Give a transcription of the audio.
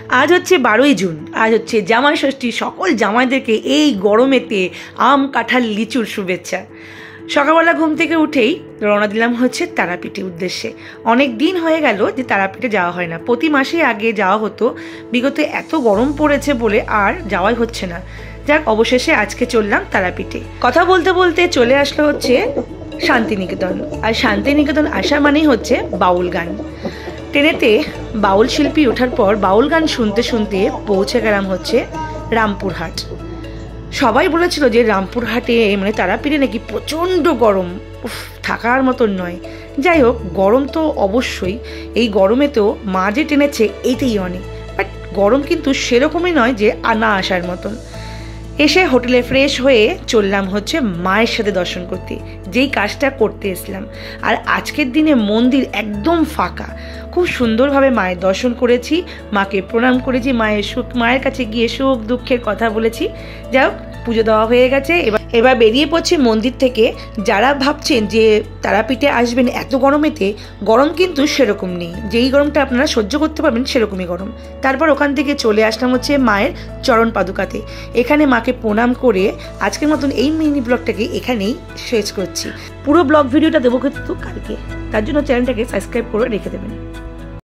आज হচ্ছে 12ই জুন। আজ হচ্ছে জামাই ষষ্ঠী। সকল জামাইদেরকে এই গরমেতে আম কাঁঠাল লিচুর শুভেচ্ছা। সকালবেলা ঘুম থেকে উঠেই রওনা দিলাম হচ্ছে তারাপীঠের উদ্দেশ্যে। অনেক দিন হয়ে গেল যে তারাপীঠে যাওয়া হয় না। প্রতি মাসে আগে যাওয়া হতো, বিগত এত গরম পড়েছে বলে আর যাওয়াই হচ্ছে না। যাক, অবশেষে আজকে চললাম তারাপীঠে। কথা বলতে বলতে চলে আসলো হচ্ছে শান্তিনিকেতন। আর শান্তিনিকেতন আসা মানেই হচ্ছে বাউল গান। ট্রেনেতে বাউল শিল্পী ওঠার পর বাউল গান শুনতে শুনতে পৌঁছে গেলাম হচ্ছে রামপুরহাট। সবাই বলেছিল যে রামপুরহাটে মানে তারাপীঠে নাকি প্রচণ্ড গরম, থাকার মতন নয়। যাই হোক, গরম তো অবশ্যই, এই গরমেতেও মা যে টেনেছে এইটাই অনেক। বাট গরম কিন্তু সেরকমই নয় যে না আসার মতন। এসে হোটেলে ফ্রেশ হয়ে চললাম হচ্ছে মায়ের সাথে দর্শন করতে, যেই কাজটা করতে এসলাম। আর আজকের দিনে মন্দির একদম ফাঁকা। খুব সুন্দরভাবে মায়ের দর্শন করেছি, মাকে প্রণাম করেছি, মায়ের কাছে গিয়ে সুখ দুঃখের কথা বলেছি। যাই হোক, পুজো দেওয়া হয়ে গেছে। এবার বেরিয়ে পড়ছি মন্দির থেকে। যারা ভাবছেন যে তারাপীঠে আসবেন এত গরমেতে, গরম কিন্তু সেরকম নেই। যেই গরমটা আপনারা সহ্য করতে পারবেন সেরকমই গরম। তারপর ওখান থেকে চলে আসলাম হচ্ছে মায়ের চরণ পাদুকাতে। এখানে মাকে প্রণাম করে আজকের মতন এই মিনি ব্লগটাকে এখানেই শেষ করছি। পুরো ব্লগ ভিডিওটা দেবো কিন্তু কালকে, তার জন্য চ্যানেলটাকে সাবস্ক্রাইব করে রেখে দেবেন।